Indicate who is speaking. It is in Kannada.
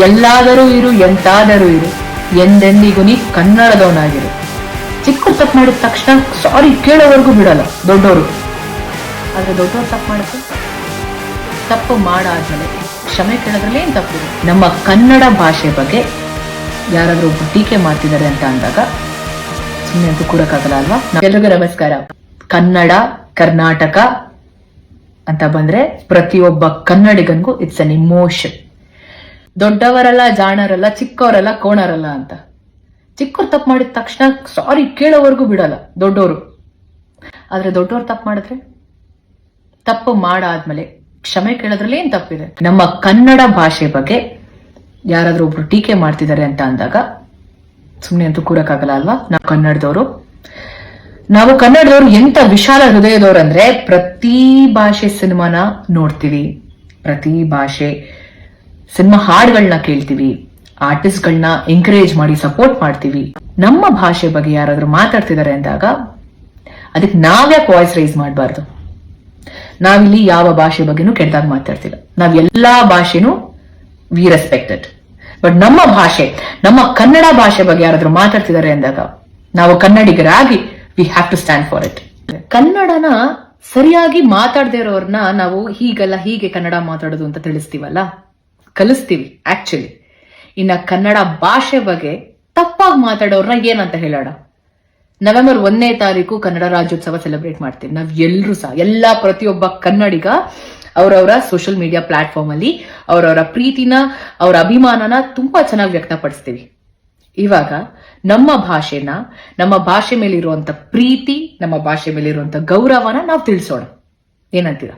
Speaker 1: ಎಲ್ಲಾದರೂ ಇರು ಎಂತಾದರೂ ಇರು, ಎಂದೆಂದಿಗೂ ನೀ ಕನ್ನಡದವನಾಗಿರು. ಚಿಕ್ಕ ತಪ್ಪು ಮಾಡಿದ ತಕ್ಷಣ ಸಾರಿ ಕೇಳೋವರೆಗೂ ಬಿಡಲ್ಲ ದೊಡ್ಡವರು. ಆದ್ರೆ ದೊಡ್ಡವರು ತಪ್ಪು ಮಾಡುತ್ತೆ, ತಪ್ಪು ಮಾಡಾದ್ಮೇಲೆ ಕ್ಷಮೆ ಕೇಳೋದ್ರಲ್ಲಿ ಏನ್ ತಪ್ಪಿದೆ? ನಮ್ಮ ಕನ್ನಡ ಭಾಷೆ ಬಗ್ಗೆ ಯಾರಾದ್ರೂ ಒಬ್ಬ ಟೀಕೆ ಮಾಡ್ತಿದ್ದಾರೆ ಅಂತ ಅಂದಾಗ ಸುಮ್ಮನೆ ಅಂತೂ ಕೂರಕ್ಕಾಗಲ್ಲ ಅಲ್ವಾ? ಎಲ್ರಿಗೂ ನಮಸ್ಕಾರ. ಕನ್ನಡ, ಕರ್ನಾಟಕ ಅಂತ ಬಂದ್ರೆ ಪ್ರತಿಯೊಬ್ಬ ಕನ್ನಡಿಗನ್ಗೂ ಇಟ್ಸ್ ಅನ್ ಇಮೋಷನ್. ದೊಡ್ಡವರಲ್ಲ, ಜಾಣರಲ್ಲ, ಚಿಕ್ಕವರಲ್ಲ, ಕೋಣರಲ್ಲ ಅಂತ. ಚಿಕ್ಕವ್ರು ತಪ್ಪು ಮಾಡಿದ ತಕ್ಷಣ ಸಾರಿ ಕೇಳೋವರೆಗೂ ಬಿಡಲ್ಲ ದೊಡ್ಡವರು. ಆದ್ರೆ ದೊಡ್ಡವ್ರು ತಪ್ಪು ಮಾಡಿದ್ರೆ, ತಪ್ಪು ಮಾಡಾದ್ಮೇಲೆ ಕ್ಷಮೆ ಕೇಳೋದ್ರಲ್ಲಿ ಏನ್ ತಪ್ಪಿದೆ? ನಮ್ಮ ಕನ್ನಡ ಭಾಷೆ ಬಗ್ಗೆ ಯಾರಾದ್ರೂ ಒಬ್ರು ಟೀಕೆ ಮಾಡ್ತಿದ್ದಾರೆ ಅಂತ ಅಂದಾಗ ಸುಮ್ನೆ ಅಂತೂ ಕೂರಕ್ಕಾಗಲ್ಲ ಅಲ್ವಾ? ನಾವು ಕನ್ನಡದವರು ಎಂತ ವಿಶಾಲ ಹೃದಯದವ್ರು ಅಂದ್ರೆ, ಪ್ರತಿ ಭಾಷೆ ಸಿನಿಮಾನ ನೋಡ್ತೀವಿ, ಪ್ರತಿ ಭಾಷೆ ಸಿನಿಮಾ ಹಾಡುಗಳನ್ನ ಕೇಳ್ತೀವಿ, ಆರ್ಟಿಸ್ಟ್ಗಳನ್ನ ಎಂಕರೇಜ್ ಮಾಡಿ ಸಪೋರ್ಟ್ ಮಾಡ್ತೀವಿ. ನಮ್ಮ ಭಾಷೆ ಬಗ್ಗೆ ಯಾರಾದ್ರೂ ಮಾತಾಡ್ತಿದ್ದಾರೆ ಅಂದಾಗ ಅದಕ್ಕೆ ನಾವ್ಯಾಕೆ ವಾಯ್ಸ್ ರೈಸ್ ಮಾಡಬಾರ್ದು? ನಾವಿಲ್ಲಿ ಯಾವ ಭಾಷೆ ಬಗ್ಗೆನೂ ಕೆಟ್ಟದಾಗ ಮಾತಾಡ್ತಿಲ್ಲ. ನಾವ್ ಎಲ್ಲಾ ಭಾಷೆನೂ ವಿ ರೆಸ್ಪೆಕ್ಟೆಡ್. ಬಟ್ ನಮ್ಮ ಭಾಷೆ, ನಮ್ಮ ಕನ್ನಡ ಭಾಷೆ ಬಗ್ಗೆ ಯಾರಾದ್ರೂ ಮಾತಾಡ್ತಿದ್ದಾರೆ ಅಂದಾಗ ನಾವು ಕನ್ನಡಿಗರಾಗಿ we have to stand for it. ಕನ್ನಡನ ಸರಿಯಾಗಿ ಮಾತಾಡದೇ ಇರೋರ್ನ ನಾವು ಹೀಗಲ್ಲ ಹೀಗೆ ಕನ್ನಡ ಮಾತಾಡೋದು ಅಂತ ತಿಳಿಸ್ತೀವಲ್ಲ, ಕಲಿಸ್ತೀವಿ ಆಕ್ಚುಲಿ. ಇನ್ನ ಕನ್ನಡ ಭಾಷೆ ಬಗ್ಗೆ ತಪ್ಪಾಗಿ ಮಾತಾಡೋರ್ನ ಏನಂತ ಹೇಳೋಣ? ನವೆಂಬರ್ 1ನೇ ತಾರೀಕು ಕನ್ನಡ ರಾಜ್ಯೋತ್ಸವ ಸೆಲೆಬ್ರೇಟ್ ಮಾಡ್ತೀವಿ. ನಾವ್ ಎಲ್ರೂ ಸಹ, ಪ್ರತಿಯೊಬ್ಬ ಕನ್ನಡಿಗ ಅವರವರ ಸೋಷಿಯಲ್ ಮೀಡಿಯಾ ಪ್ಲಾಟ್ಫಾರ್ಮ್ ಅಲ್ಲಿ ಅವರವರ ಪ್ರೀತಿನ, ಅವರ ಅಭಿಮಾನನ ತುಂಬಾ ಚೆನ್ನಾಗಿ ವ್ಯಕ್ತಪಡಿಸ್ತೀವಿ. ಇವಾಗ ನಮ್ಮ ಭಾಷೆನ, ನಮ್ಮ ಭಾಷೆ ಮೇಲಿರುವಂತ ಪ್ರೀತಿ, ನಮ್ಮ ಭಾಷೆ ಮೇಲಿರುವಂತ ಗೌರವನ ನಾವು ತಿಳಿಸೋಣ. ಏನಂತೀರಾ?